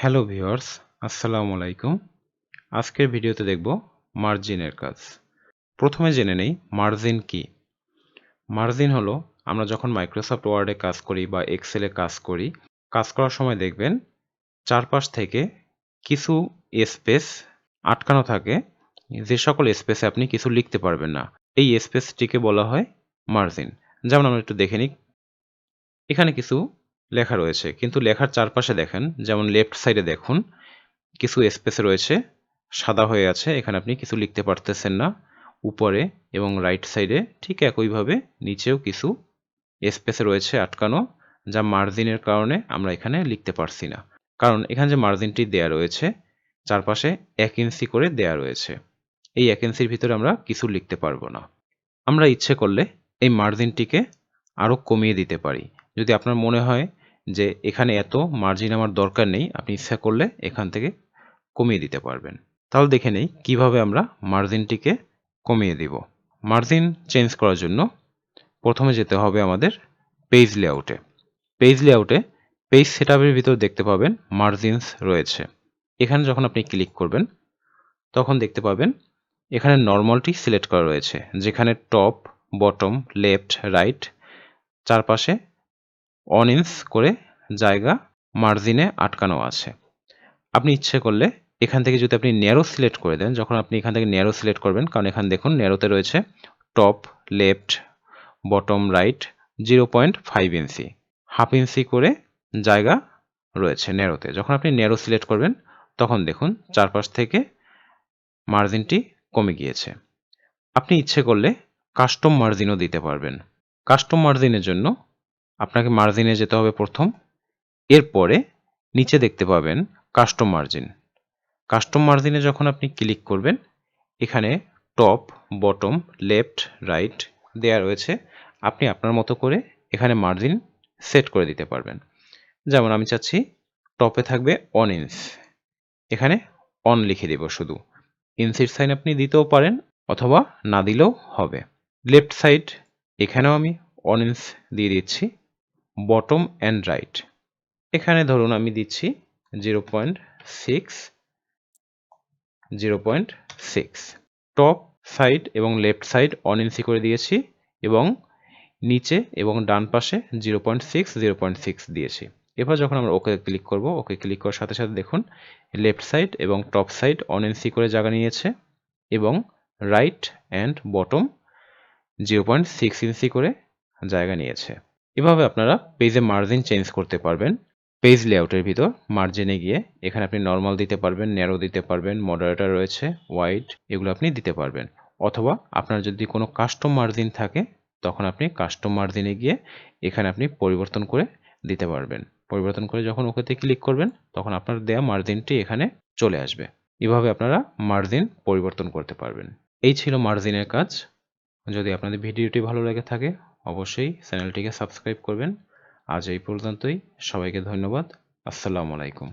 Hello viewers, আসসালামু আলাইকুম। আজকের ভিডিওতে দেখব মার্জিনের কাজ। প্রথমে জেনে নেই মার্জিন কি। মার্জিন হলো আমরা যখন মাইক্রোসফট ওয়ার্ডে কাজ করি বা এক্সেলে কাজ করার সময় দেখবেন চারপাশ থেকে কিছু স্পেস আটকানো থাকে, যে সকল স্পেসে আপনি কিছু লিখতে পারবেন না। এই স্পেসটিকে বলা হয় মার্জিন। যেমন আমরা একটু দেখে নিই। এখানে কিছু লেখা রয়েছে, কিন্তু লেখার চারপাশে দেখেন, যেমন লেফট সাইডে দেখুন কিছু স্পেস রয়েছে, সাদা হয়ে আছে, এখানে আপনি কিছু লিখতে পারতেছেন না। উপরে এবং রাইট সাইডে ঠিক একইভাবে নিচেও কিছু স্পেস রয়েছে আটকানো, যা মার্জিনের কারণে আমরা এখানে লিখতে পারছি না। কারণ এখানে যে মার্জিনটি দেয়া রয়েছে চারপাশে 1 ইঞ্চি করে দেয়া রয়েছে। এই 1 ইঞ্চির ভিতরে আমরা কিছু লিখতে পারবো না। আমরা ইচ্ছে করলে এই মার্জিনটিকে আরও কমিয়ে দিতে পারি। যদি আপনার মনে হয় যে এখানে এত মার্জিন আমার দরকার নেই, আপনি ইচ্ছা করলে এখান থেকে কমিয়ে দিতে পারবেন। তাহলে দেখে নেই কিভাবে আমরা মার্জিনটিকে কমিয়ে দিব। মার্জিন চেঞ্জ করার জন্য প্রথমে যেতে হবে আমাদের পেজ লেআউটে। পেজ সেটআপের ভিতর দেখতে পাবেন মার্জিনস রয়েছে। এখানে যখন আপনি ক্লিক করবেন তখন দেখতে পাবেন এখানে নরমালটি সিলেক্ট করা রয়েছে, যেখানে টপ, বটম, লেফট, রাইট চারপাশে 1 ইঞ্চ করে জায়গা মার্জিনে আটকানো আছে। আপনি ইচ্ছে করলে এখান থেকে যদি আপনি ন্যারো সিলেক্ট করে দেন, যখন আপনি এখান থেকে ন্যারো সিলেক্ট করবেন, কারণ এখানে দেখুন ন্যারোতে রয়েছে টপ, লেফট, বটম, রাইট 0.5 ইঞ্চি, হাফ ইঞ্চি করে জায়গা রয়েছে ন্যারোতে। যখন আপনি ন্যারো সিলেক্ট করবেন তখন দেখুন চারপাশ থেকে মার্জিনটি কমে গিয়েছে। আপনি ইচ্ছে করলে কাস্টম মার্জিনও দিতে পারবেন। কাস্টম মার্জিনের জন্য আপনাকে মার্জিনে যেতে হবে প্রথম, এরপরে নিচে দেখতে পাবেন কাস্টম মার্জিন। কাস্টম মার্জিনে যখন আপনি ক্লিক করবেন এখানে টপ, বটম, লেফট, রাইট দেয়া রয়েছে। আপনি আপনার মতো করে এখানে মার্জিন সেট করে দিতে পারবেন। যেমন আমি চাচ্ছি টপে থাকবে 1 ইঞ্চ, এখানে 1 লিখে দেব শুধু। ইঞ্চির সাইন আপনি দিতেও পারেন অথবা না দিলেও হবে। লেফট সাইড এখানেও আমি 1 ইঞ্চ দিয়ে দিচ্ছি। বটম অ্যান্ড রাইট এখানে ধরুন আমি দিচ্ছি 0.6। টপ সাইড এবং লেফট সাইড 1 ইঞ্চি করে দিয়েছি এবং নিচে এবং ডান পাশে 0.6 দিয়েছি। এবার যখন আমরা ওকে ক্লিক করব, ওকে ক্লিক করার সাথে সাথে দেখুন লেফট সাইড এবং টপ সাইড 1 ইঞ্চি করে জায়গা নিয়েছে এবং রাইট অ্যান্ড বটম 0.6 ইঞ্চি করে জায়গা নিয়েছে। এভাবে আপনারা পেজে মার্জিন চেঞ্জ করতে পারবেন। পেজ লেআউটের ভিতর মার্জিনে গিয়ে এখানে আপনি নরমাল দিতে পারবেন, ন্যারো দিতে পারবেন, মডারেটর রয়েছে, ওয়াইড এগুলো আপনি দিতে পারবেন। অথবা আপনার যদি কোনো কাস্টম মার্জিন থাকে তখন আপনি কাস্টম মার্জিনে গিয়ে এখানে আপনি পরিবর্তন করে দিতে পারবেন। পরিবর্তন করে যখন ওকেতে ক্লিক করবেন তখন আপনার দেয়া মার্জিনটি এখানে চলে আসবে। এভাবে আপনারা মার্জিন পরিবর্তন করতে পারবেন। এই ছিল মার্জিনের কাজ। যদি আপনাদের ভিডিওটি ভালো লেগে থাকে অবশ্যই চ্যানেলটিকে সাবস্ক্রাইব করবেন। আজ এই পর্যন্তই। সবাইকে ধন্যবাদ। আসসালামু আলাইকুম।